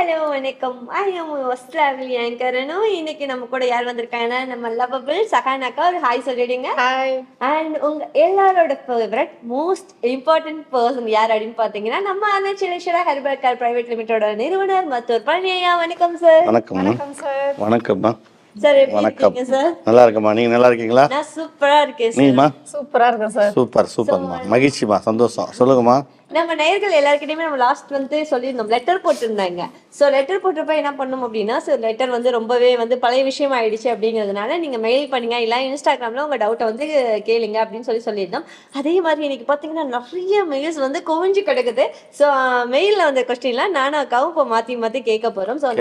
Hello வணக்கம். ஐ am your travel anchor அனு. இன்னைக்கு நம்ம கூட யார் வந்திருக்காங்கன்னா நம்ம லவ்வபிள் சகானாக்கா. ஒரு ஹாய் சொல்லிடுங்க. ஹாய். அண்ட் உங்க எல்லாரோட ஃபேவரட் மோஸ்ட் இம்பார்ட்டன்ட் பர்சன் யார் அப்படின்னு பார்த்தீங்கன்னா நம்ம அருணாச்சலேஸ்வரா ஹெர்பல் கேர் பிரைவேட் லிமிடெடோட நிறுவனர் மருத்துவர் பழனியா. வணக்கம் சார். வணக்கம் சார். வணக்கம்மா. சார் எப்படி இருக்கீங்க சார்? நல்லா இருக்கம்மா. நீங்க நல்லா இருக்கீங்களா? நான் சூப்பரா இருக்கேன் சார். நீமா? சூப்பரா இருக்கேன் சார். சூப்பர்மா. மகிழ்ச்சிமா, சந்தோஷம். சொல்லுங்கம்மா. நம்ம நேயர்கள் எல்லாருக்கிட்டையுமே நம்ம லாஸ்ட் வந்து சொல்லியிருந்தோம், லெட்டர் போட்டிருந்தாங்க. ஸோ லெட்டர் போட்டிருப்ப என்ன பண்ணணும் அப்படின்னா, ஸோ லெட்டர் வந்து ரொம்பவே வந்து பழைய விஷயம் ஆயிடுச்சு அப்படிங்கிறதுனால நீங்கள் மெயில் பண்ணுங்க, இல்லை இன்ஸ்டாகிராமில் உங்கள் டவுட்டை வந்து கேளுங்க அப்படின்னு சொல்லியிருந்தோம். அதே மாதிரி இன்னைக்கு பார்த்தீங்கன்னா நிறைய மெயில்ஸ் வந்து குவிஞ்சு கிடக்குது. ஸோ மெயிலில் வந்த கொஸ்டின்லாம் நானும் அக்காவும் இப்போ மாற்றி கேட்க போகிறோம். ஸோ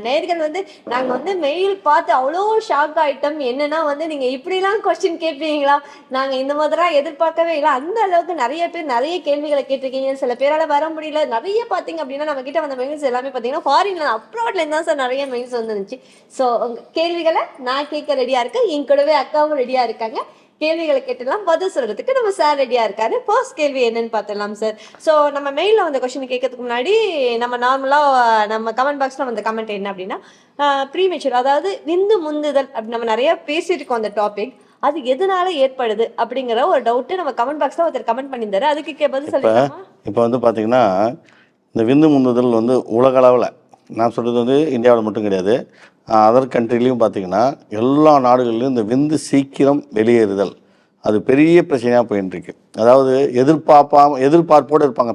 நேயர்கள் வந்து நாங்கள் வந்து மெயில் பார்த்து அவ்வளோ ஷாக் ஆகிட்டோம். என்னன்னா வந்து நீங்கள் இப்படிலாம் கொஸ்டின் கேட்பீங்களா, நாங்கள் இந்த மாதிரிலாம் எதிர்பார்க்கவே இல்லை. அந்த அளவுக்கு நிறைய பேர் நிறைய கேள்விகளை கேட்டிருக்கீங்க. சில பேரால வர முடியல. நிறைய பாத்தீங்க அப்படின்னா நம்ம கிட்ட வந்த மெயில்ஸ் எல்லாமே பாத்தீங்கன்னா ஃபாரின்ல அப்ராட்ல இருந்தா சார் நிறைய மெயில்ஸ் வந்துருந்துச்சு. ஸோ உங்க கேள்விகளை நான் கேட்க ரெடியா இருக்கேன், என் கூடவே அக்காவும் ரெடியா இருக்காங்க. கேள்விகளை கேட்டுலாம் பதில் சொல்றதுக்கு நம்ம சார் ரெடியா இருக்காரு. ஃபர்ஸ்ட் கேள்வி என்னன்னு பார்த்துடலாம் சார். ஸோ நம்ம மெயிலில் வந்த கொஸ்டின் கேட்கறதுக்கு முன்னாடி நம்ம நார்மலாக நம்ம கமெண்ட் பாக்ஸில் வந்த கமெண்ட் என்ன அப்படின்னா, ப்ரீமெச்சூர் அதாவது விந்து முந்துதல் அப்படி நம்ம நிறைய பேசியிருக்கோம் அந்த டாபிக். அது எதனால ஏற்படுது அப்படிங்கிற ஒரு டவுட் நம்ம கமெண்ட் பாக்ஸ்ல ஒருத்தர் கமெண்ட் பண்ணியிருந்தாரு. அதுக்கு பதில் சொல்லிடலாமா? இப்போ வந்து பார்த்தீங்கன்னா இந்த விந்து முந்துதல் வந்து உலக அளவில், நான் சொல்கிறது வந்து இந்தியாவில் மட்டும் கிடையாது, அதர் கண்ட்ரிலையும் பார்த்தீங்கன்னா எல்லா நாடுகள்லையும் இந்த விந்து சீக்கிரம் வெளியேறுதல் அது பெரிய பிரச்சனையாக போயிட்டுருக்கு. அதாவது எதிர்பார்ப்போடு இருப்பாங்க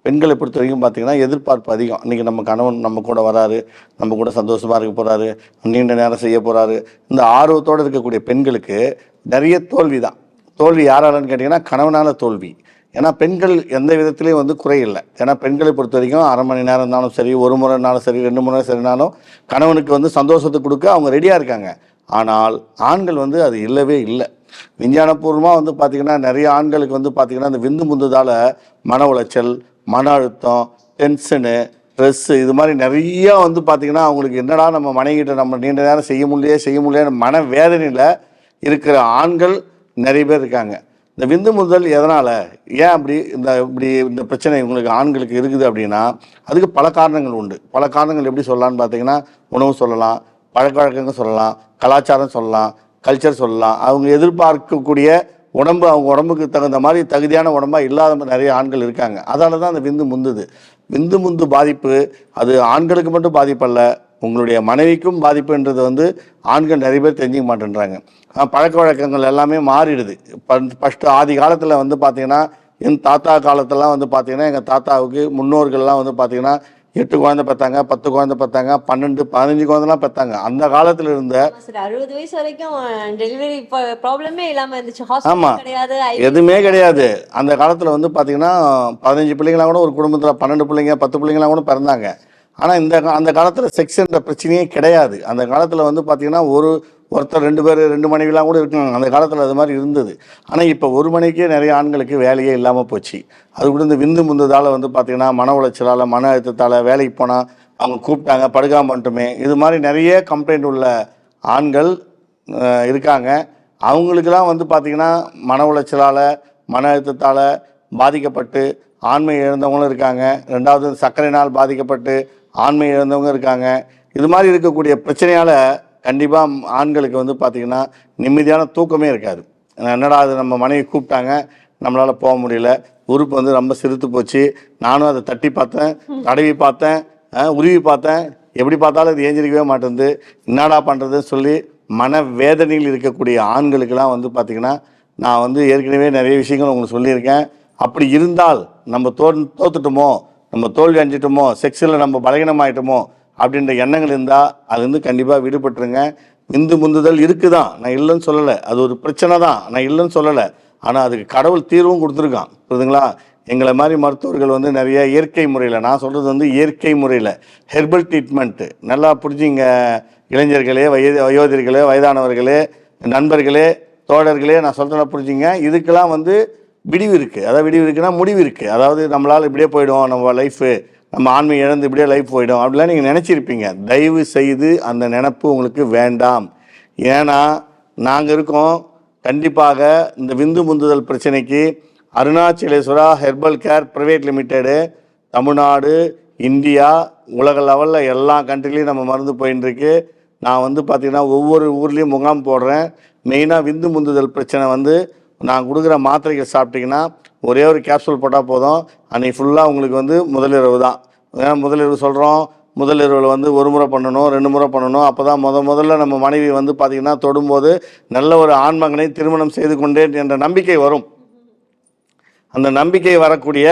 பெண்களை பொறுத்த வரைக்கும் பார்த்தீங்கன்னா எதிர்பார்ப்பு அதிகம். இன்றைக்கி நம்ம கணவன் நம்ம கூட வராரு, நம்ம கூட சந்தோஷமாக இருக்க போகிறாரு, நீண்ட நேரம் செய்ய போகிறாரு. இந்த ஆர்வத்தோடு இருக்கக்கூடிய பெண்களுக்கு நிறைய தோல்வி யாராலன்னு கேட்டிங்கன்னா கணவனால் தோல்வி. ஏன்னா பெண்கள் எந்த விதத்துலேயும் வந்து குறையில்லை. ஏன்னா பெண்களை பொறுத்த வரைக்கும் அரை மணி நேரம் இருந்தாலும் சரி, ஒரு முறை இருந்தாலும் சரி, 2 முறை சரினாலும் கணவனுக்கு வந்து சந்தோஷத்தை கொடுக்க அவங்க ரெடியாக இருக்காங்க. ஆனால் ஆண்கள் வந்து அது இல்லவே இல்லை. விஞ்ஞானபூர்வமாக வந்து பார்த்திங்கன்னா நிறைய ஆண்களுக்கு வந்து பார்த்திங்கன்னா இந்த விந்து முந்துதால் மன உளைச்சல், மன அழுத்தம், டென்ஷனு, ஸ்ட்ரெஸ்ஸு, இது மாதிரி நிறையா வந்து பார்த்திங்கன்னா அவங்களுக்கு என்னடா நம்ம மனைவிட்ட நம்ம நீண்ட நேரம் செய்ய முடியலையே மன வேதனையில் இருக்கிற ஆண்கள் நிறைய பேர் இருக்காங்க. இந்த விந்து முந்துதல் எதனால், ஏன் இந்த பிரச்சனை உங்களுக்கு ஆண்களுக்கு இருக்குது அப்படின்னா அதுக்கு பல காரணங்கள் உண்டு. பல காரணங்கள் எப்படி சொல்லலாம்னு பார்த்தீங்கன்னா, உணவு சொல்லலாம், பழக்க வழக்கங்கள் சொல்லலாம், கலாச்சாரம் சொல்லலாம், கல்ச்சர் சொல்லலாம். அவங்க எதிர்பார்க்கக்கூடிய உடம்பு அவங்க உடம்புக்கு தகுந்த மாதிரி தகுதியான உடம்பாக இல்லாத நிறைய ஆண்கள் இருக்காங்க. அதால தான் அந்த விந்து முந்து பாதிப்பு அது ஆண்களுக்கு மட்டும் பாதிப்பல்ல, உங்களுடைய மனைவிக்கும் பாதிப்புன்றது வந்து ஆண்கள் நிறைய பேர் தெரிஞ்சிக்க மாட்டேன்றாங்க. பழக்க வழக்கங்கள் எல்லாமே மாறிடுது. ஃபஸ்ட்டு ஆதி காலத்தில் வந்து பார்த்திங்கன்னா என் தாத்தா காலத்திலாம் வந்து பார்த்திங்கன்னா எங்கள் தாத்தாவுக்கு முன்னோர்கள்லாம் வந்து பார்த்திங்கன்னா 8 குழந்தை பெற்றாங்க, 10 குழந்தை பெற்றாங்க, 12, 15 குழந்தைலாம் பெற்றாங்க. அந்த காலத்தில் இருந்த 60 வயசு வரைக்கும் டெலிவரி ப்ராப்ளமே இல்லாமல் இருந்துச்சு. ஆமாம், எதுவுமே கிடையாது. அந்த காலத்தில் வந்து பார்த்திங்கன்னா 15 பிள்ளைங்களாம் கூட ஒரு குடும்பத்தில் 12 பிள்ளைங்க 10 பிள்ளைங்களாம் கூட பிறந்தாங்க. ஆனால் அந்த காலத்தில் செக்ஸ்ன்ற பிரச்சனையே கிடையாது. அந்த காலத்தில் வந்து பார்த்திங்கன்னா ஒருத்தர் 2 பேர் 2 மனைவிலாம் கூட இருக்காங்க. அந்த காலத்தில் அது மாதிரி இருந்தது. ஆனால் இப்போ ஒரு மனைவிக்கே நிறைய ஆண்களுக்கு வேலையே இல்லாமல் போச்சு. அது கூட இந்த விந்து முந்ததால் வந்து பார்த்திங்கன்னா மன உளைச்சலால், மன அழுத்தத்தால், வேலைக்கு போனால் அவங்க கூப்பிட்டாங்க படுக்காம மட்டுமே, இது மாதிரி நிறைய கம்ப்ளைண்ட் உள்ள ஆண்கள் இருக்காங்க. அவங்களுக்கெல்லாம் வந்து பார்த்திங்கன்னா மன உளைச்சலால், மன அழுத்தத்தால் பாதிக்கப்பட்டு ஆண்மை இழந்தவங்களும் இருக்காங்க. 2வது சர்க்கரையினால் பாதிக்கப்பட்டு ஆண்மை இழந்தவங்க இருக்காங்க. இது மாதிரி இருக்கக்கூடிய பிரச்சனையால் கண்டிப்பாக ஆண்களுக்கு வந்து பார்த்திங்கன்னா நிம்மதியான தூக்கமே இருக்காது. என்னடா அது நம்ம மனைவி கூப்பிட்டாங்க, நம்மளால் போக முடியல, உறுப்பு வந்து ரொம்ப சிறுத்து போச்சு, நானும் அதை தட்டி பார்த்தேன், தடவி பார்த்தேன், உருவி பார்த்தேன், எப்படி பார்த்தாலும் இது ஏஞ்சிருக்கவே மாட்டேங்குது, என்னடா பண்ணுறதுன்னு சொல்லி மன வேதனையில் இருக்கக்கூடிய ஆண்களுக்கெல்லாம் வந்து பார்த்திங்கன்னா நான் வந்து ஏற்கனவே நிறைய விஷயங்கள் உங்களுக்கு சொல்லியிருக்கேன். அப்படி இருந்தால் நம்ம தோத்துட்டோமோ, நம்ம தோல்வி அடைஞ்சிட்டோமோ, செக்ஸில் நம்ம பலகீனமாயிட்டோமோ அப்படின்ற எண்ணங்கள் இருந்தால் அது கண்டிப்பாக விடுபட்டுருங்க. விந்து முந்துதல் இருக்குதான், நான் இல்லைன்னு சொல்லலை, அது ஒரு பிரச்சனை தான், நான் இல்லைன்னு சொல்லலை. ஆனால் அதுக்கு கடவுள் தீர்வும் கொடுத்துருக்கான், புரியுதுங்களா? எங்களை மாதிரி மருத்துவர்கள் வந்து நிறைய இயற்கை முறையில், நான் சொல்கிறது வந்து இயற்கை முறையில் ஹெர்பல் ட்ரீட்மெண்ட்டு நல்லா புரிஞ்சுங்க. இளைஞர்களே, வயோதிகர்களே, வயதானவர்களே, நண்பர்களே, தோழர்களே, நான் சொல்கிறத புரிஞ்சுங்க. இதுக்கெல்லாம் வந்து விடிவு இருக்குது. அதாவது விடிவு இருக்குன்னா முடிவு இருக்குது. அதாவது நம்மளால் இப்படியே போயிடும் நம்ம லைஃபு, நம்ம ஆண்மை இழந்து இப்படியே லைஃப் போயிடும் அப்படிலாம் நீங்கள் நினச்சிருப்பீங்க. தயவு செய்து அந்த நினப்பு உங்களுக்கு வேண்டாம். ஏன்னா நாங்கள் இருக்கோம். கண்டிப்பாக இந்த விந்து முந்துதல் பிரச்சனைக்கு Arunachaleswara herbal care private limited Tamil Nadu, India, உலக லெவலில் எல்லா கண்ட்ரிலையும் நம்ம மருந்து போயின்னு இருக்கு. நான் வந்து பார்த்திங்கன்னா ஒவ்வொரு ஊர்லேயும் முகாம் போடுறேன். மெயினாக விந்து முந்துதல் பிரச்சனை வந்து நான் கொடுக்குற மாத்திரைகள் சாப்பிட்டிங்கன்னா ஒரே ஒரு கேப்சூல் போட்டால் போதும். அன்றைக்கி ஃபுல்லாக உங்களுக்கு வந்து முதலிரவு தான். ஏன்னா முதலிரவு சொல்கிறோம், முதலிரவில் வந்து ஒரு முறை பண்ணணும், 2 முறை பண்ணணும். அப்போ தான் முதல்ல நம்ம மனைவி வந்து பார்த்திங்கன்னா தொடும்போது நல்ல ஒரு ஆண்மகனை திருமணம் செய்து கொண்டேன் என்ற நம்பிக்கை வரும். அந்த நம்பிக்கை வரக்கூடிய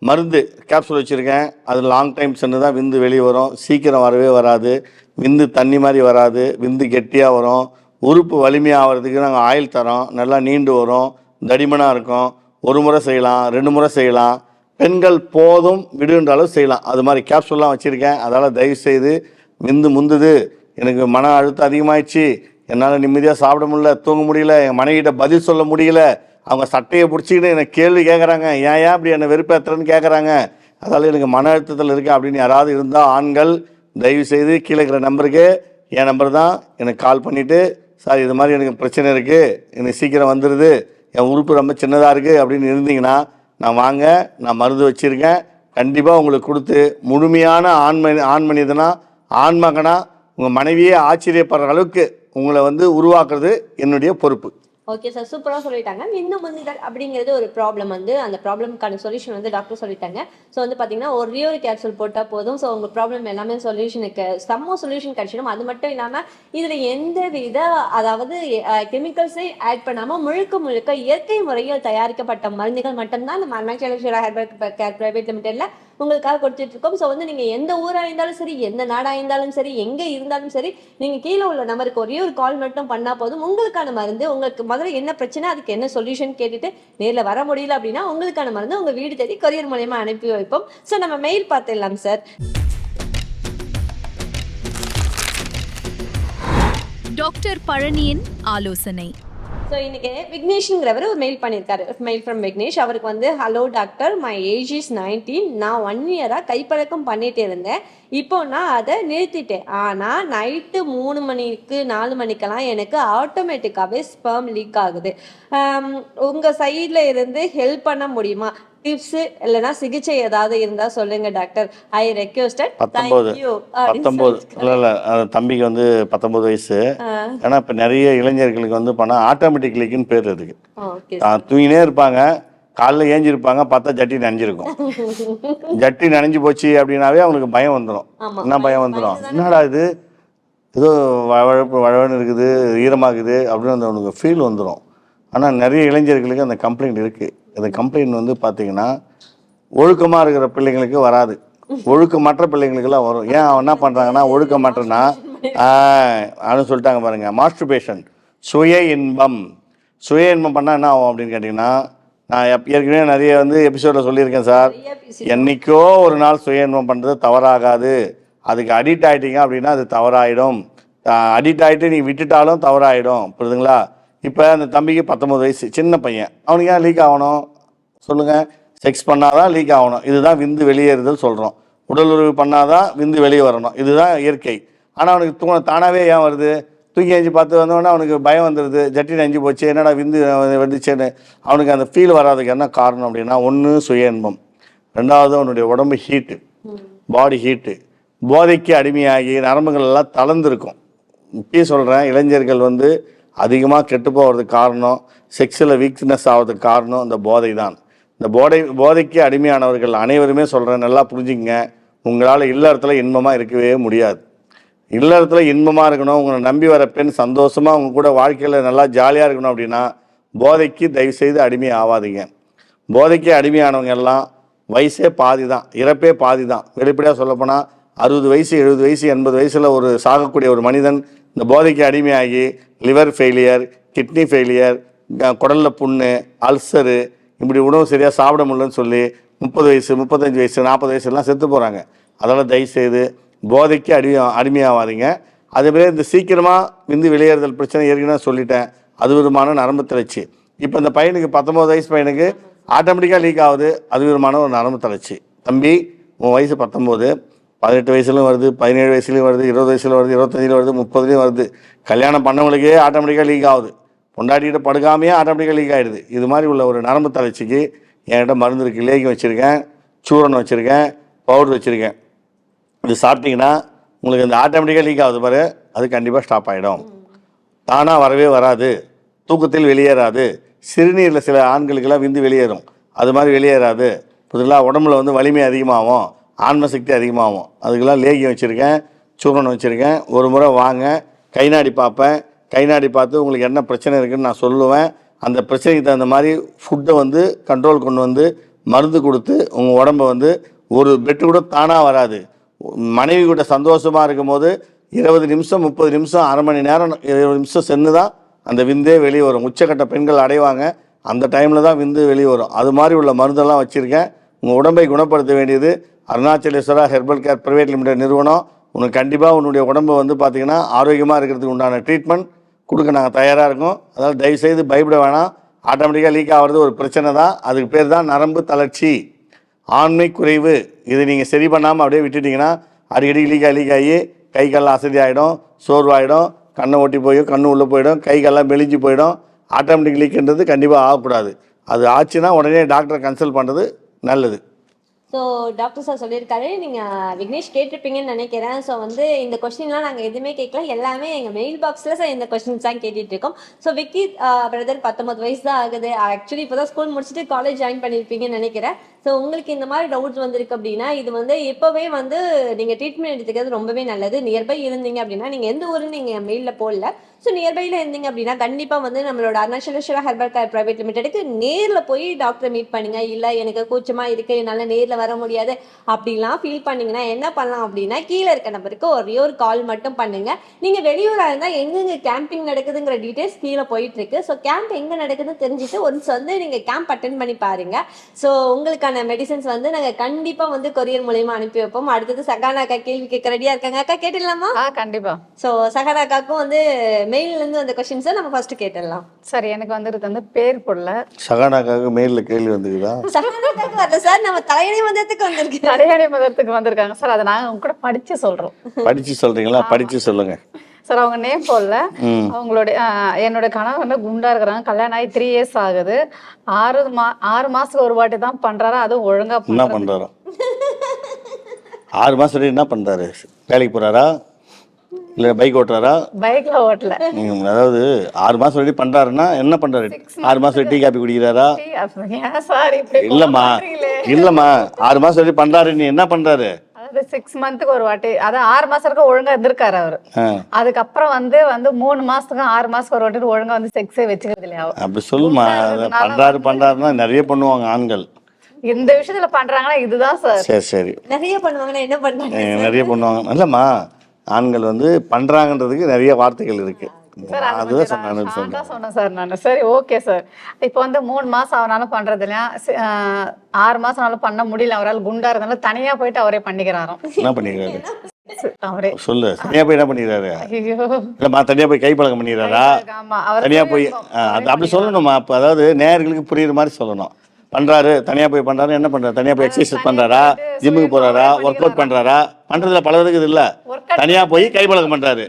மருந்து கேப்சூல் வச்சுருக்கேன். அது லாங் டைம் சென்று தான் விந்து வெளியே வரும். சீக்கிரம் வரவே வராது. விந்து தண்ணி மாதிரி வராது. விந்து கெட்டியாக வரும். உறுப்பு வலிமையாக ஆகிறதுக்கு நாங்கள் ஆயில் தரோம். நல்லா நீண்டு வரும், தடிமனாக இருக்கும். ஒரு முறை செய்யலாம், 2 முறை செய்யலாம். பெண்கள் போதும் விடுன்ற அளவு செய்யலாம். அது மாதிரி கேப்சூல்லாம் வச்சுருக்கேன். அதால் தயவுசெய்து விந்து முந்துது, எனக்கு மன அழுத்தம் அதிகமாகிடுச்சு, என்னால் நிம்மதியாக சாப்பிட முடியல, தூங்க முடியல, என் மனைவிட்ட பதில் சொல்ல முடியல, அவங்க சட்டையை பிடிச்சிக்கிட்டு எனக்கு கேள்வி கேட்குறாங்க, ஏன் அப்படி என்னை வெறுப்பேற்றுறேன்னு கேட்குறாங்க, அதால் எனக்கு மன அழுத்தத்தில் இருக்கேன் அப்படின்னு யாராவது இருந்தால் ஆண்கள் தயவுசெய்து கீழே இருக்கிற நம்பருக்கு, என் நம்பர் தான், எனக்கு கால் பண்ணிவிட்டு, சார் இது மாதிரி எனக்கு பிரச்சனை இருக்குது, எனக்கு சீக்கிரம் வந்துடுது, என் உறுப்பு ரொம்ப சின்னதாக இருக்குது அப்படின்னு இருந்தீங்கன்னா நான் வாங்க, நான் மருந்து வச்சுருக்கேன். கண்டிப்பாக உங்களுக்கு கொடுத்து முழுமையான ஆண்மனிதனா ஆண்மகனா உங்கள் மனைவியே ஆச்சரியப்படுற அளவுக்கு உங்களை வந்து உருவாக்குறது என்னுடைய பொறுப்பு. ஓகே சார், சூப்பராக சொல்லிட்டாங்க. விந்து முந்துதல் அப்படிங்கிறது ஒரு ப்ராப்ளம் வந்து அந்த ப்ராப்ளம்க்கான சொல்யூஷன் வந்து டாக்டர் சொல்லிட்டாங்க. ஸோ வந்து பார்த்தீங்கன்னா ஒரே ஒரு கேப்சூல் போட்டால் போதும். ஸோ உங்கள் ப்ராப்ளம் எல்லாமே சொல்யூஷனுக்கு சொல்யூஷன் கிடைச்சிடும். அது மட்டும் இல்லாமல் இதில் எந்த வித அதாவது கெமிக்கல்ஸை ஆட் பண்ணாமல் முழுக்க இயற்கை முறையில் தயாரிக்கப்பட்ட மருந்துகள் மட்டும்தான் நம்ம அன்மேக்சர் ஹெர்பல் கேர் பிரைவேட் லிமிடெட்ல உங்களுக்காக கொடுத்துட்டு இருக்கோம். ஸோ வந்து நீங்கள் எந்த ஊராக இருந்தாலும் சரி, எந்த நாடாக இருந்தாலும் சரி, எங்கே இருந்தாலும் சரி, நீங்கள் கீழே உள்ள நம்பருக்கு ஒரே ஒரு கால் மட்டும் பண்ணால் போதும். உங்களுக்கான மருந்து, உங்களுக்கு முதல்ல என்ன பிரச்சனை, அதுக்கு என்ன சொல்யூஷன் கேட்டுட்டு நேரில் வர முடியல அப்படின்னா உங்களுக்கான மருந்து உங்கள் வீடு தேடி கொரியர் மூலமா அனுப்பி வைப்போம். ஸோ நம்ம மெயில் பார்த்துடலாம் சார். டாக்டர் பழனியின் ஆலோசனை. ஸோ இன்னைக்கு விக்னேஷ்ங்கிறவர் ஒரு மெயில் பண்ணியிருக்காரு. Mail from Vignesh. அவருக்கு வந்து, hello doctor, my age is 19. நான் 1 இயராக கைப்பழக்கம் பண்ணிட்டு இருந்தேன். இப்போ நான் அதை நிறுத்திட்டேன். ஆனால் நைட்டு 3 மணிக்கு 4 மணிக்கெல்லாம் எனக்கு ஆட்டோமேட்டிக்காகவே ஸ்பெர்ம் லீக் ஆகுது. உங்கள் சைடில் இருந்து ஹெல்ப் பண்ண முடியுமா? டிப்ஸு இல்லைனா சிகிச்சை ஏதாவது இருந்தால் சொல்லுங்க டாக்டர். ஐ ரெக்வெஸ்டட். 19 இல்லை தம்பிக்கு வந்து 19 வயசு. ஏன்னா இப்போ நிறைய இளைஞர்களுக்கு வந்து பண்ணால் ஆட்டோமேட்டிக் லீக்குன்னு பேர் இருக்கு. தூங்கினே இருப்பாங்க, காலைல ஏஞ்சிருப்பாங்க, பார்த்தா ஜட்டி நனைஞ்சிருக்கும். ஜட்டி நனைஞ்சு போச்சு அப்படின்னாவே அவங்களுக்கு பயம் வந்துடும். என்ன பயம் வந்துடும், என்னடா இது ஏதோ வழவழன்னு இருக்குது, ஈரமாகுது அப்படின்னு அந்த அவனுக்கு ஃபீல் வந்துடும். ஆனால் நிறைய இளைஞர்களுக்கு அந்த கம்ப்ளைண்ட் இருக்குது. அந்த கம்ப்ளைண்ட் வந்து பார்த்திங்கன்னா ஒழுக்கமாக இருக்கிற பிள்ளைங்களுக்கு வராது, ஒழுக்கமற்ற பிள்ளைங்களுக்கெல்லாம் வரும். ஏன் அவன் என்ன பண்ணுறாங்கன்னா, ஒழுக்கமற்றனா அப்படின்னு சொல்லிட்டாங்க பாருங்கள். மாஸ்டர்பேஷன், சுய இன்பம் பண்ணால் என்ன ஆகும் அப்படின்னு கேட்டிங்கன்னா, நான் ஏற்கனவே நிறைய வந்து எபிசோடில் சொல்லியிருக்கேன் சார், என்றைக்கோ ஒரு நாள் சுய இன்பம் பண்ணுறது தவறாகாது. அதுக்கு அடிக்ட் ஆகிட்டீங்க அப்படின்னா அது தவறாயிடும். அடிக்ட் ஆகிட்டு நீ விட்டுட்டாலும் தவறாயிடும். புரியுதுங்களா? இப்போ அந்த தம்பிக்கு 19 வயசு, சின்ன பையன். அவனுக்கு ஏன் லீக் ஆகணும் சொல்லுங்கள்? செக்ஸ் பண்ணாதான் லீக் ஆகணும். இதுதான் விந்து வெளியேறுதல் சொல்கிறோம். உடல் உறவு பண்ணாதான் விந்து வெளியே வரணும். இதுதான் இயற்கை. ஆனால் அவனுக்கு தானாகவே ஏன் வருது? தூக்கி எஞ்சி பார்த்து வந்தோடனே அவனுக்கு பயம் வந்துடுது. ஜட்டி நெஞ்சு போச்சு, என்னடா விந்து வந்துச்சேன்னு அவனுக்கு அந்த ஃபீல் வராதுக்கு என்ன காரணம் அப்படின்னா, ஒன்று சுய இன்பம், 2வது அவனுடைய உடம்பு ஹீட்டு, பாடி ஹீட்டு, போதைக்கு அடிமையாகி நரம்புகள் எல்லாம் தளர்ந்துருக்கும். இப்பயே சொல்கிறேன், இளைஞர்கள் வந்து அதிகமாக கெட்டு போகிறதுக்கு காரணம், செக்ஸில் வீக்னஸ் ஆகிறதுக்கு காரணம் இந்த போதை தான். இந்த போதைக்கு அடிமையானவர்கள் அனைவருமே சொல்கிறேன், நல்லா புரிஞ்சுங்க. உங்களால் இல்லறத்தில் இன்பமாக இருக்கவே முடியாது. இல்லறத்தில் இன்பமாக இருக்கணும், உங்களை நம்பி வர பெண் சந்தோஷமாக உங்க கூட வாழ்க்கையில் நல்லா ஜாலியாக இருக்கணும் அப்படின்னா போதைக்கு தயவுசெய்து அடிமை ஆகாதீங்க. போதைக்கு அடிமையானவங்க எல்லாம் வயசே பாதி தான், இறப்பே பாதி தான். வெளிப்படையாக சொல்லப்போனால் 60 வயசு 70 வயசு 80 வயசில் ஒரு சாகக்கூடிய ஒரு மனிதன் இந்த போதைக்கு அடிமையாகி லிவர் ஃபெயிலியர், கிட்னி ஃபெயிலியர், குடலில் புண்ணு, அல்சரு, இப்படி உணவு சரியாக சாப்பிட முடியலன்னு சொல்லி 30 வயசு 35 வயசு 40 வயசுலாம் செத்து போகிறாங்க. அதெல்லாம் தயவுசெய்து போதைக்கு அடிமையாகாதீங்க. அதேமாதிரி இந்த சீக்கிரமாக விந்து வெளியேறுதல் பிரச்சனை ஏற்கனவே சொல்லிட்டேன், அது விதமான நரம்பு தளர்ச்சி. இப்போ இந்த பையனுக்கு 19 வயசு பையனுக்கு ஆட்டோமேட்டிக்காக லீக் ஆகுது, அது விதமான ஒரு நரம்பு தளர்ச்சி. தம்பி, உன் வயசு 19, 18 வயசுலையும் வருது, 17 வயசுலையும் வருது, 20 வயசுல வருது, 25 வருது, 30லையும் வருது. கல்யாணம் பண்ணவங்களுக்கே ஆட்டோமேட்டிக்காக லீக் ஆகுது, பொண்டாட்டிகிட்ட படுக்காமையே ஆட்டோமேட்டிக்காக லீக் ஆகிடுது. இது மாதிரி உள்ள ஒரு நரம்பு தளர்ச்சிக்கு என்கிட்ட மருந்து இருக்குது. லேகியம் வச்சுருக்கேன், சூரணம் வச்சுருக்கேன், பவுடர் வச்சுருக்கேன். இது சாப்பிட்டீங்கன்னா உங்களுக்கு இந்த ஆட்டோமேட்டிக்காக லீக் ஆகுது பாரு, அது கண்டிப்பாக ஸ்டாப் ஆகிடும். தானாக வரவே வராது, தூக்கத்தில் வெளியேறாது. சிறுநீரில் சில ஆண்களுக்கெல்லாம் விந்து வெளியேறும், அது மாதிரி வெளியேறாது. புதுங்களா, உடம்புல வந்து வலிமை அதிகமாகும், ஆன்ம சக்தி அதிகமாகும். அதுக்கெல்லாம் லேகியம் வச்சுருக்கேன், சூரணம் வச்சுருக்கேன். ஒரு முறை வாங்க, கை நாடி பார்ப்பேன். கை நாடி பார்த்து உங்களுக்கு என்ன பிரச்சனை இருக்குதுன்னு நான் சொல்லுவேன். அந்த பிரச்சனைக்கு தகுந்த மாதிரி ஃபுட்டை வந்து கண்ட்ரோல் கொண்டு வந்து மருந்து கொடுத்து உங்கள் உடம்பை வந்து ஒரு பெட்டு கூட தானாக வராது. மனைவி கூட சந்தோஷமாக இருக்கும்போது 20 நிமிஷம் 30 நிமிஷம் அரை மணி நேரம் 20 நிமிஷம் சென்று தான் அந்த விந்தே வெளியே வரும். உச்சக்கட்ட பெண்கள் அடைவாங்க, அந்த டைமில் தான் விந்து வெளியே வரும். அது மாதிரி உள்ள மருந்தெல்லாம் வச்சுருக்கேன். உங்கள் உடம்பை குணப்படுத்த வேண்டியது Arunachaleswara herbal care private limited நிறுவனம். உனக்கு கண்டிப்பாக உன்னுடைய உடம்பை வந்து பார்த்திங்கன்னா ஆரோக்கியமாக இருக்கிறதுக்கு உண்டான ட்ரீட்மெண்ட் கொடுக்க நாங்கள் தயாராக இருக்கோம். அதாவது தயவுசெய்து பயப்பட வேணாம். ஆட்டோமேட்டிக்காக லீக் ஆகிறது ஒரு பிரச்சனை தான். அதுக்கு பேர் தான் நரம்பு தளர்ச்சி, ஆண்மை குறைவு. இதை நீங்கள் சரி பண்ணாமல் அப்படியே விட்டுட்டிங்கன்னா அடிக்கடி லீக் ஆகி கை கால்லாம் அசதி ஆகிடும், சோர்வாயிடும், கண்ணை ஒட்டி போயிடும், கண்ணு உள்ளே போயிடும், கை கால்லாம் மெலிஞ்சு போயிடும். ஆட்டோமேட்டிக் லீக்குன்றது கண்டிப்பாக ஆகக்கூடாது. அது ஆச்சுன்னா உடனே டாக்டரை கன்சல்ட் பண்ணுறது நல்லது. ஸோ டாக்டர் சார் சொல்லியிருக்காரு, நீங்கள் விக்னேஷ் கேட்டிருப்பீங்கன்னு நினைக்கிறேன். ஸோ வந்து இந்த கொஸ்டின்லாம் நாங்கள் எதுவுமே கேட்கல, எல்லாமே எங்கள் மெயில் பாக்ஸில் சார் இந்த கொஸ்டின்ஸ் தான் கேட்டுட்டு இருக்கோம். ஸோ விக்கி பிரதர் 19 வயசு தான் ஆகுது. ஆக்சுவலி இப்போ தான் ஸ்கூல் முடிச்சுட்டு காலேஜ் ஜாயின் பண்ணியிருப்பீங்கன்னு நினைக்கிறேன். ஸோ உங்களுக்கு இந்த மாதிரி டவுட்ஸ் வந்திருக்கு அப்படின்னா இது வந்து இப்போவே வந்து நீங்கள் ட்ரீட்மெண்ட் எடுத்துக்கிறது ரொம்பவே நல்லது. நியர்பை இருந்தீங்க அப்படின்னா, நீங்கள் எந்த ஊருன்னு நீங்கள் மெயிலில் போடல, ஸோ நியர்பையில் இருந்தீங்க அப்படின்னா கண்டிப்பாக வந்து நம்மளோட அருணாச்சலேஸ்வரா ஹெர்பல் கேர் பிரைவேட் லிமிடெடுக்கு நேரில் போய் டாக்டரை மீட் பண்ணுங்க. இல்லை எனக்கு கூச்சமாக இருக்குது, என்னால் நேரில் வர முடியாது அப்படிலாம் ஃபீல் பண்ணிங்கன்னா என்ன பண்ணலாம் அப்படின்னா, கீழே இருக்க நம்பருக்கு ஒரே ஒரு கால் மட்டும் பண்ணுங்கள். நீங்கள் வெளியூராக இருந்தால் எங்கெங்கே கேம்பிங் நடக்குதுங்கிற டீட்டெயில்ஸ் கீழே போயிட்டுருக்கு. ஸோ கேம்ப் எங்கே நடக்குதுன்னு தெரிஞ்சுட்டு ஒன்ஸ் வந்து நீங்கள் கேம்ப் அட்டென்ட் பண்ணி பாருங்கள். ஸோ உங்களுக்கான மெடிசன்ஸ் வந்து நாங்கள் கண்டிப்பாக வந்து கொரியர் மூலயமா அனுப்பி வைப்போம். அடுத்தது சகானா அக்கா கேள்வி கேட்க ரெடியாக இருக்காங்க. அக்கா கேட்டுடலாமா? கண்டிப்பா. ஸோ சகானா அக்காவுக்கும் வந்து மெயிலேருந்து அந்த கொஸ்டின்ஸை நம்ம ஃபர்ஸ்ட் கேட்டுடலாம். சரி, எனக்கு வந்துருக்கு வந்து பேர் போடல. சகானாக்காக மெயிலில் கேள்வி வந்துக்குதா? சகானா அக்காவுக்கு வரல சார், நம்ம தலையணை மதத்துக்கு வந்திருக்கு. தலையணை மதத்துக்கு வந்திருக்காங்க சார். அதை நாங்கள் உங்க கூட படிச்சு சொல்றோம். படித்து சொல்கிறீங்களா? படித்து சொல்லுங்கள் சார். அவங்க நேம் போடல. அவங்களுடைய என்னோட கணவர் வந்து குண்டா இருக்கிறாங்க. கல்யாணம் ஆகி 3 இயர்ஸ் ஆகுது. 6 மாசத்துக்கு ஒரு வாட்டி தான் பண்றாரு. அதுவும் ஒழுங்கா என்ன பண்ணுறாரோ? 6 மாதம் வரைக்கும் என்ன பண்ணுறாரு? வேலைக்கு போகிறாரா இல்லை பைக் ஓட்டுறாரா? பைக்ல ஓட்டல. அதாவது 6 மாதம் வரைக்கும் பண்ணுறாருன்னா என்ன பண்ணுறாரு? 6 மாதம் டீ காப்பி குடிக்கிறாரா? இல்லைம்மா 6 மாதம் வரைக்கும் பண்ணுறாரு, நீ என்ன பண்ணுறாரு? அதாவது 6 மந்த்துக்கு ஒரு வாட்டி, அதாவது 6 மாசத்துக்கு ஒழுங்கா இருந்திருக்காரு அவரு. அதுக்கப்புறம் வந்து 3 மாசத்துக்கு 6 மாசத்துக்கு ஒரு வாட்டி ஒழுங்கா வந்து செக்ஸே வச்சுக்கிறது இல்லையா? அப்படி சொல்லுமா. பண்றாருன்னா நிறைய பண்ணுவாங்க ஆண்கள். இந்த விஷயத்துல பண்றாங்கன்னா இதுதான் சார். சரி நிறைய பண்ணுவாங்கன்னா என்ன பண்றாங்க? நிறைய பண்ணுவாங்க. இல்லம்மா, ஆண்கள் வந்து பண்றாங்கன்றதுக்கு நிறைய வார்த்தைகள் இருக்கு. அதுதான் சொன்னேன் சார் நான். சரி, ஓகே சார். இப்போ வந்து 3 மாசம் அவனாலும் பண்றது இல்லையா, 6 மாசம்னாலும் பண்ண முடியல. அவரால் குண்டா இருந்தால தனியா போயிட்டு அவரே பண்ணிக்கிறாராம். என்ன பண்ணிக்கிறாரு சொல்லு? தனியா போய் என்ன பண்ணிக்கிறாரு? இல்லம்மா, தனியா போய் கை பழக்கம் பண்ணிக்கிறாரா? தனியா போய் அப்படி சொல்லணுமா? அப்ப அதாவது நேயர்களுக்கு புரியுற மாதிரி சொல்லணும். பண்றாரு, தனியா போய் பண்றாரு. என்ன பண்றாரு? தனியா போய் எக்ஸசைஸ் பண்றாரா? ஜிம்முக்கு போறாரா? ஒர்க் அவுட் பண்றாரா? பண்றதுல பல இருக்குது இல்ல. தனியா போய் கை பழக்கம் பண்றாரு.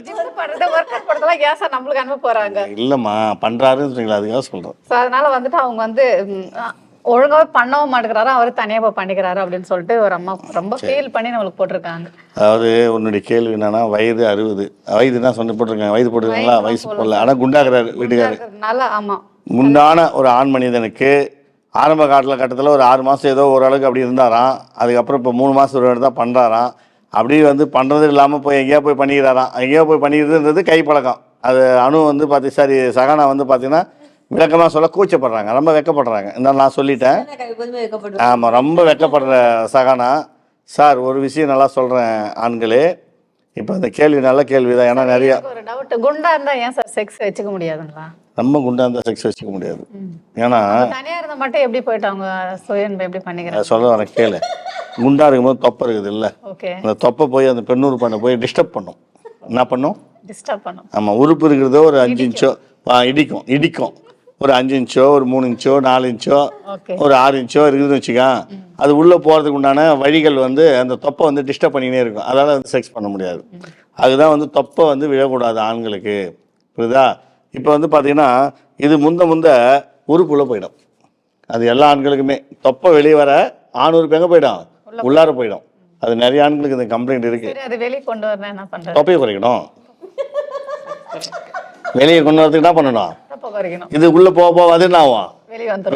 இல்லம்மா, பண்றாருன்னு சொன்னீங்களா, அதுக்காக சொல்றேன். அதனால வந்துட்டு அவங்க வந்து ஒழுங்காவே பண்ணவும் மாட்டேங்கிறாரு, அவரு தனியா போய் பண்ணிக்கிறாரு அப்படின்னு சொல்லிட்டு ஒரு அம்மா ரொம்ப ஃபீல் பண்ணி நம்மளுக்கு போட்டிருக்காங்க. அதாவது உன்னுடைய கேள்வி என்னன்னா, வயது 60 வயது தான் சொன்ன போட்டிருக்காங்க. வயது போட்டிருக்காங்களா? வயசு போடல, ஆனா குண்டாகிறாரு வீட்டுக்காரு. ஆமா, குண்டான ஒரு ஆண் மனிதனுக்கு ஆரம்ப கட்டத்தில் ஒரு 6 மாதம் ஏதோ ஓரளவுக்கு அப்படி இருந்தாராம். அதுக்கப்புறம் இப்போ 3 மாதம் ஒரு தான் பண்ணுறாராம். அப்படி வந்து பண்ணுறது இல்லாமல் போய் எங்கேயோ போய் பண்ணிக்கிறாராம். எங்கேயோ போய் பண்ணிக்கிறதுன்றது கை பழக்கம். அது அணு வந்து சகானா வந்து பார்த்தீங்கன்னா விளக்கமாக சொல்ல கூச்சப்படுறாங்க, ரொம்ப வெக்கப்படுறாங்க. இந்த நான் சொல்லிட்டேன். ஆமாம், ரொம்ப வெக்கப்படுற சகானா. சார், ஒரு விஷயம் நல்லா சொல்கிறேன் ஆண்களே, இப்போ இந்த கேள்வி நல்ல கேள்வி தான். ஏன்னா நிறையா ஒரு டவுட், குண்டா இருந்தால் ஏன் சார் செக்ஸ் வச்சுக்க முடியாதுங்களா? ரொம்ப குண்டா இருந்தால் செக்ஸ் வச்சுக்க முடியாது. ஏன்னா தனியாக இருந்தால் மட்டும் எப்படி போயிட்டு அவங்க சுயன்பை எப்படி பண்ணிக்கிறாங்க? சொல்ல வரேன் கேளு. குண்டா இருக்கும்போது தொப்பை இருக்குது இல்லை, அந்த தொப்பை போய் அந்த பெண்ணூர் பண்ண போய் டிஸ்டர்ப் பண்ணும். என்ன பண்ணும்? டிஸ்டர்ப் பண்ணும். ஆமாம், உறுப்பு இருக்கிறதோ ஒரு 5 இன்ச்சோ இடிக்கும். ஒரு 5 இன்ச்சோ, ஒரு 3 இன்ச்சோ, 4 இன்ச்சோ, ஒரு 6 இன்ச்சோ இருக்குதுன்னு வச்சுக்கா. அது உள்ளே போகிறதுக்கு உண்டான வழிகள் வந்து அந்த தொப்பை வந்து டிஸ்டர்ப் பண்ணிக்கினே இருக்கும். அதால் வந்து செக்ஸ் பண்ண முடியாது. அதுதான் வந்து தொப்பை வந்து விழக்கூடாது ஆண்களுக்கு, புரியுதா? இப்போ வந்து பார்த்தீங்கன்னா இது முந்த உறுப்புள்ள போயிடும். அது எல்லா ஆண்களுக்குமே தொப்பை வெளியே வர ஆண் உறுப்பு எங்கே போயிடும்? உள்ளார போயிடும். அது நிறைய ஆண்களுக்கு இந்த கம்ப்ளைண்ட் இருக்கு. சரி, அது வெளியே கொண்டு வரணும், என்ன பண்றது? தொப்பையை குறைக்கணும். வெளியே கொண்டு வரதுக்கு என்ன பண்ணணும்? தொப்பை குறைக்கணும். இது உள்ள போக போக அது என்ன ஆகும்?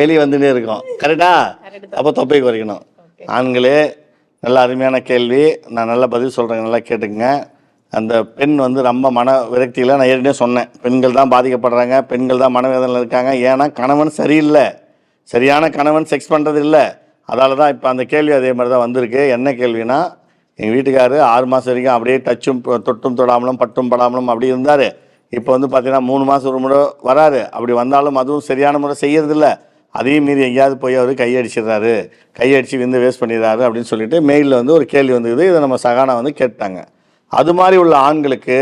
வெளியே வந்துட்டே இருக்கும். கரெக்டா? அப்போ தொப்பையை குறைக்கணும். ஆண்களே, நல்ல அருமையான கேள்வி. நான் நல்ல பதில் சொல்கிறேன், நல்லா கேட்டுக்குங்க. அந்த பெண் வந்து ரொம்ப மன விரக்தியில், நான் ஏற்கனவே சொன்னேன், பெண்கள் தான் பாதிக்கப்படுறாங்க, பெண்கள் தான் மனவேதனையில் இருக்காங்க. ஏன்னா கணவன் சரியில்லை, சரியான கணவன் செக்ஸ் பண்ணுறது இல்லை. அதால தான் இப்போ அந்த கேள்வி அதே மாதிரி தான் வந்திருக்கு. என்ன கேள்வினா, எங்கள் வீட்டுக்காரரு 6 மாதம் வரைக்கும் அப்படியே டச்சும் தொட்டும் தொடாமலும் பட்டும் படாமலும் அப்படி இருந்தார். இப்போ வந்து பார்த்தீங்கன்னா 3 மாதம் ஒரு முறை வராரு. அப்படி வந்தாலும் அதுவும் சரியான முறை செய்யறதில்ல. அதையும் மீறி எங்கேயாவது போய் அவர் கையடிச்சிடுறாரு, கையடிச்சு விந்து வேஸ்ட் பண்ணிடுறாரு அப்படின்னு சொல்லிட்டு மெயிலில் வந்து ஒரு கேள்வி வந்துக்குது. இதை நம்ம சகானா வந்து கேட்டாங்க. அது மாதிரி உள்ள ஆண்களுக்கு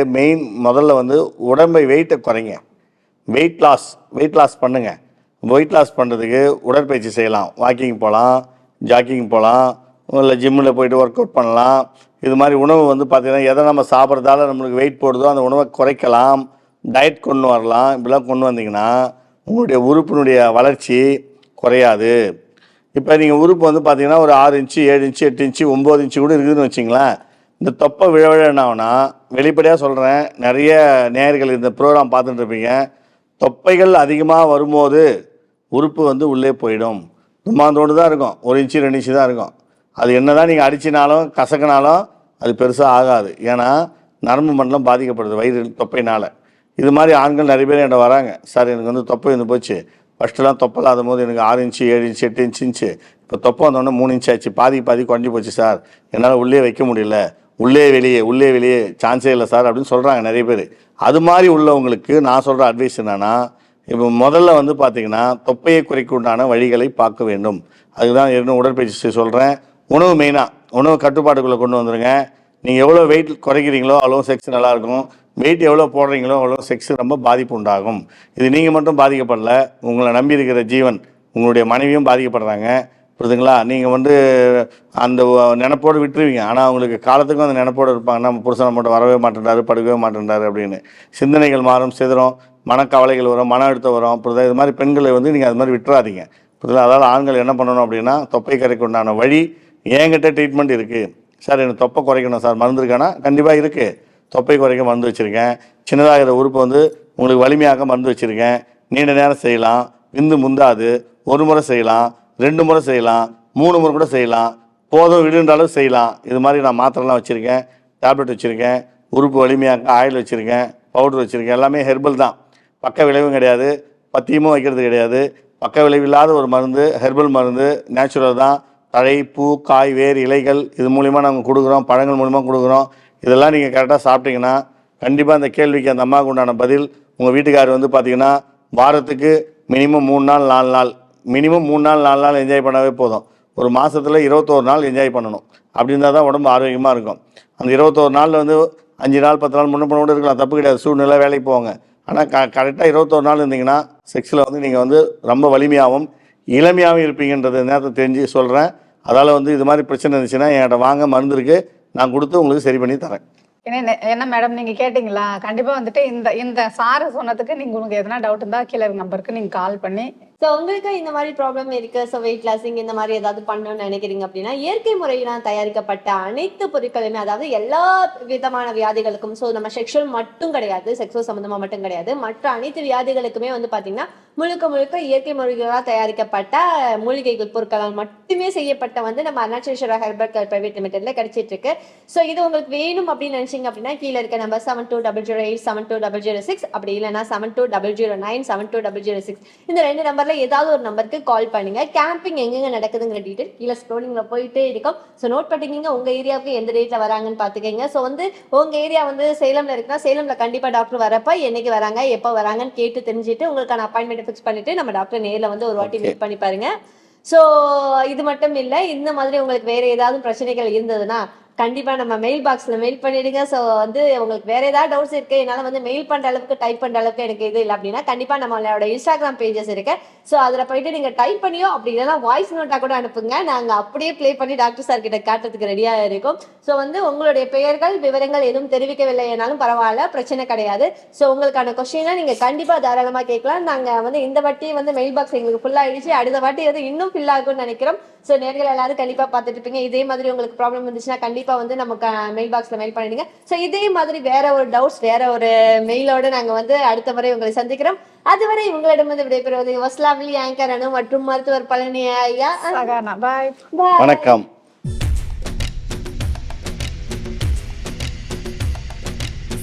முதல்ல வந்து உடம்பை வெயிட்டை குறைங்க. வெயிட் லாஸ் பண்ணுங்க. வெயிட் லாஸ் பண்ணுறதுக்கு உடற்பயிற்சி செய்யலாம், வாக்கிங் போகலாம், ஜாக்கிங் போகலாம், இல்லை ஜிம்மில் போயிட்டு ஒர்க் அவுட் பண்ணலாம். இது மாதிரி உணவு வந்து பார்த்திங்கன்னா எதை நம்ம சாப்பிட்றதால நம்மளுக்கு வெயிட் போடுதோ அந்த உணவை குறைக்கலாம், டயட் கொண்டு வரலாம். இப்படிலாம் கொண்டு வந்தீங்கன்னா உங்களுடைய உறுப்பினுடைய வளர்ச்சி குறையாது. இப்போ நீங்கள் உறுப்பு வந்து பார்த்தீங்கன்னா ஒரு 6 இன்ச்சு 7 இன்ச்சு 8 இன்ச்சு 9 இன்ச்சு கூட இருக்குதுன்னு வச்சிங்களேன். இந்த தொப்பை விழ என்ன ஆகுனா, வெளிப்படையாக சொல்கிறேன், நிறைய நேயர்கள் இந்த ப்ரோக்ராம் பார்த்துட்டு இருப்பீங்க, தொப்பைகள் அதிகமாக வரும்போது உறுப்பு வந்து உள்ளே போயிடும். தும்மாந்தோடு தான் இருக்கும், 1 இன்ச்சு 2 இன்ச்சு தான் இருக்கும். அது என்ன தான் நீங்கள் அடிச்சினாலும் கசக்கினாலும் அது பெருசாக ஆகாது. ஏன்னா நரம்பு மண்டலம் பாதிக்கப்படுது வயிறு தொப்பையினால். இது மாதிரி ஆண்கள் நிறைய பேர் என்கிட்ட வராங்க, சார் எனக்கு வந்து தொப்பை வந்து போச்சு, ஃபஸ்ட்டுலாம் தொப்பை இல்லாத போது எனக்கு 6 இன்ச்சு 7 இன்ச்சு 8 இன்ச்சு, இப்போ தொப்பை வந்தோடனே 3 இன்ச்சு ஆச்சு, பாதி குறைஞ்சி போச்சு சார், என்னால் உள்ளே வைக்க முடியல, உள்ளே வெளியே சான்ஸே இல்லை சார் அப்படின்னு சொல்கிறாங்க நிறைய பேர். அது மாதிரி உள்ளவங்களுக்கு நான் சொல்கிற அட்வைஸ் என்னென்னா, இப்போ முதல்ல வந்து பார்த்திங்கன்னா தொப்பையை குறைக்க உண்டான வழிகளை பார்க்க வேண்டும். அதுக்கு தான் ஏற்கனவே உடற்பயிற்சி சொல்கிறேன். உணவு மெயினாக, உணவு கட்டுப்பாட்டுக்குள்ளே கொண்டு வந்துடுங்க. நீங்கள் எவ்வளோ வெயிட் குறைக்கிறீங்களோ அவ்வளோ செக்ஸ் நல்லாயிருக்கும், வெயிட் எவ்வளோ போடுறீங்களோ அவ்வளோ செக்ஸ் ரொம்ப பாதிப்பு உண்டாகும். இது நீங்கள் மட்டும் பாதிக்கப்படல, உங்களை நம்பி இருக்கிற ஜீவன் உங்களுடைய மனைவியும் பாதிக்கப்படுறாங்க. புரியுதுங்களா? நீங்கள் வந்து அந்த நினப்போடு விட்டுருவீங்க, ஆனால் அவங்களுக்கு காலத்துக்கும் அந்த நினப்போடு இருப்பாங்க, நம்ம புருஷனை மட்டும் வரவே மாட்டேன்றாரு, படுக்கவே மாட்டேன்றாரு அப்படின்னு. சிந்தனைகள் மாறும், சிதறும், மனக்கவலைகள் வரும், மன அழுத்தம் வரும். புரியுதா? இது மாதிரி பெண்களை வந்து நீங்கள் அது மாதிரி விட்டுறாதீங்க. புரியுதுங்களா? அதாவது ஆண்கள் என்ன பண்ணணும் அப்படின்னா, தொப்பை குறைக்க உண்டான வழி என்கிட்ட ட்ரீட்மெண்ட் இருக்குது. சார் எனக்கு தொப்பை குறைக்கணும் சார், மருந்து இருக்கானா? கண்டிப்பாக இருக்குது. தொப்பை குறைக்க மருந்து வச்சுருக்கேன். சின்னதாகிற உறுப்பு வந்து உங்களுக்கு வலிமையாக மருந்து வச்சுருக்கேன். நீண்ட நேரம் செய்யலாம், விந்து முந்தாது. 1 முறை செய்யலாம், 2 முறை செய்யலாம், 3 முறை கூட செய்யலாம், போதும் விடுன்ற அளவு செய்யலாம். இது மாதிரி நான் மாத்திரைலாம் வச்சுருக்கேன், டேப்லெட் வச்சுருக்கேன், உறுப்பு வலிமையாக ஆயில் வச்சுருக்கேன், பவுடர் வச்சுருக்கேன். எல்லாமே ஹெர்பல் தான், பக்க விளைவும் கிடையாது, பத்தியமும் வைக்கிறது கிடையாது. பக்க விளைவில்லாத ஒரு மருந்து, ஹெர்பல் மருந்து, நேச்சுரல் தான். தழை, பூ, காய், வேர், இலைகள் இது மூலிமா நாங்கள் கொடுக்குறோம், பழங்கள் மூலிமா கொடுக்குறோம். இதெல்லாம் நீங்கள் கரெக்டாக சாப்பிட்டீங்கன்னா கண்டிப்பாக அந்த கேள்விக்கு அந்த அம்மாவுக்கு உண்டான பதில். உங்கள் வீட்டுக்காரர் வந்து பார்த்திங்கன்னா வாரத்துக்கு மினிமம் 3 நாள் 4 நாள், மினிமம் 3 நாள் 4 நாள் என்ஜாய் பண்ணவே போதும். ஒரு மாதத்தில் 21 நாள் என்ஜாய் பண்ணணும். அப்படி இருந்தால் தான் உடம்பு ஆரோக்கியமாக இருக்கும். அந்த 21 நாளில் வந்து 5 நாள் 10 நாள் முன்ன கூட இருக்கலாம், தப்பு கிடையாது, சூழ்நிலை வேலைக்கு போவாங்க. ஆனால் கரெக்டாக 21 நாள் இருந்தீங்கன்னா செக்ஸில் வந்து நீங்கள் வந்து ரொம்ப வலிமையாகவும் இளமையாகவும் இருப்பீங்கன்றது நேரத்தை தெரிஞ்சு சொல்கிறேன். அதால் வந்து இது மாதிரி பிரச்சனை இருந்துச்சுன்னா என்கிட்ட வாங்க, மருந்து இருக்குது, நான் கொடுத்து உங்களுக்கு சரி பண்ணி தரேன். என்ன மேடம் நீங்க கேட்டீங்களா? கண்டிப்பா வந்துட்டு இந்த சாரு சொன்னதுக்கு நீங்க உங்களுக்கு எதனா டவுட் இருந்தா கீழே நம்பருக்கு நீங்க கால் பண்ணி. ஸோ உங்களுக்கு இந்த மாதிரி ப்ராப்ளம் இருக்கு, ஸோ வெயிட் லாஸிங் இந்த மாதிரி ஏதாவது பண்ணணும்னு நினைக்கிறீங்க அப்படின்னா, இயற்கை முறையினால் தயாரிக்கப்பட்ட அனைத்து பொருட்களுமே, அதாவது எல்லா விதமான வியாதிகளுக்கும், ஸோ நம்ம செக்ஷுவல் மட்டும் கிடையாது, செக்ஸுவல் சம்மந்தமாக மட்டும் கிடையாது, மற்ற அனைத்து வியாதிகளுக்குமே வந்து பார்த்தீங்கன்னா முழுக்க இயற்கை முறைகளால் தயாரிக்கப்பட்ட மூலிகைகள் பொருட்களால் மட்டுமே செய்யப்பட்ட வந்து நம்ம அருணாச்சலேஸ்வரா ஹெர்பல் கேர் பிரைவேட் லிமிடெட்ல கிடைச்சிட்டு இருக்கு. ஸோ இது உங்களுக்கு வேணும் அப்படின்னு நினைச்சீங்க அப்படின்னா கீழே இருக்க நம்பர் 7208 72006, அப்படி இல்லைன்னா 7209 72006, இந்த 2 நம்பர்ல ஏதாவது ஒரு நம்பருக்கு கால் பண்ணுங்க. கேம்பிங் எங்கெங்க நடக்குதுங்கிற டீட்டெயில் கீழே ஸ்க்ரோலிங்ல போயிட்டே இருக்கும். ஸோ நோட் பண்ணிக்கிங்க, உங்க ஏரியாவுக்கு எந்த டேட்ல வராங்கன்னு பாத்துக்கங்க. ஸோ வந்து உங்க ஏரியா வந்து சேலம்ல இருக்குன்னா சேலம்ல கண்டிப்பா டாக்டர் வரப்ப என்னைக்கு வராங்க, எப்போ வராங்கன்னு கேட்டு தெரிஞ்சுட்டு உங்களுக்கான அப்பாயின்மெண்ட் ஃபிக்ஸ் பண்ணிட்டு நம்ம டாக்டர் நேர்ல வந்து ஒரு வாட்டி மீட் பண்ணி பாருங்க. ஸோ இது மட்டும் இல்லை, இந்த மாதிரி உங்களுக்கு வேற ஏதாவது பிரச்சனைகள் இருந்ததுன்னா கண்டிப்பா நம்ம மெயில் பாக்ஸ்ல மெயில் பண்ணிடுங்க. ஸோ வந்து உங்களுக்கு வேற ஏதாவது டவுட்ஸ் இருக்கு, என்னால வந்து மெயில் பண்ற அளவுக்கு டைப் பண்ற அளவுக்கு எனக்கு இது இல்லை அப்படின்னா, கண்டிப்பா நம்மளோட இன்ஸ்டாகிராம் பேஜஸ் இருக்கு. ஸோ அதுல போயிட்டு நீங்க டைப் பண்ணியோ அப்படி இல்லைன்னா வாய்ஸ் நோட்டா கூட அனுப்புங்க. நாங்க அப்படியே ப்ளே பண்ணி டாக்டர் சார் கிட்ட காட்டுறதுக்கு ரெடியா இருக்கோம். ஸோ வந்து உங்களுடைய பெயர்கள் விவரங்கள் எதுவும் தெரிவிக்கவில்லைனாலும் பரவாயில்ல, பிரச்சனை கிடையாது. ஸோ உங்களுக்கான கொஸ்டினை நீங்க கண்டிப்பா தாராளமா கேட்கலாம். நாங்க வந்து இந்த வாட்டி வந்து மெயில் பாக்ஸ் எங்களுக்கு ஃபுல் ஆயிடுச்சு, அடுத்த வாட்டி வந்து இன்னும் ஃபில் ஆகும்னு நினைக்கிறோம். ஸோ நேர்கள் எல்லாரும் கண்டிப்பா பார்த்துட்டு இருப்பீங்க. இதே மாதிரி உங்களுக்கு ப்ராப்ளம் இருந்துச்சுன்னா கண்டிப்பா வந்து நமக்கு மெயில் பாக்ஸ்ல மெயில் பண்ணிடுங்க. ஸோ இதே மாதிரி வேற ஒரு டவுட்ஸ் வேற ஒரு மெயிலோட நாங்க வந்து அடுத்த முறை உங்களை சந்திக்கிறோம். அதுவரை உங்களிடம் வந்து விடைபெறுவது வஸ்லாமி ஆங்கர் அனு மற்றும் மருத்துவர் பழனி ஐயா. சகானா பாய். வணக்கம்.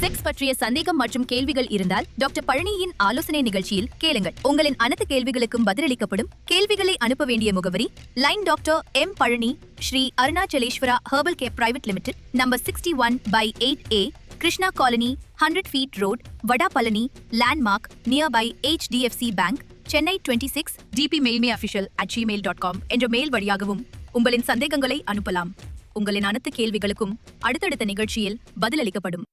செக்ஸ் பற்றிய சந்தேகம் மற்றும் கேள்விகள் இருந்தால் டாக்டர் பழனியின் ஆலோசனை நிகழ்ச்சியில் கேளுங்கள். உங்களின் அனைத்து கேள்விகளுக்கும் பதிலளிக்கப்படும். கேள்விகளை அனுப்ப வேண்டிய முகவரி line doctor M Palani, Sri Arunachaleswara herbal care private limited, number 61/8A, Krishna colony, 100 feet road, Vada Palani, landmark nearby HDFC bank, Chennai 26, dpmailmeofficial@gmail.com என்ற மெயில் வழியாகவும் உங்களின் சந்தேகங்களை அனுப்பலாம். உங்களின் அனைத்து கேள்விகளுக்கும் அடுத்தடுத்த நிகழ்ச்சியில் பதிலளிக்கப்படும்.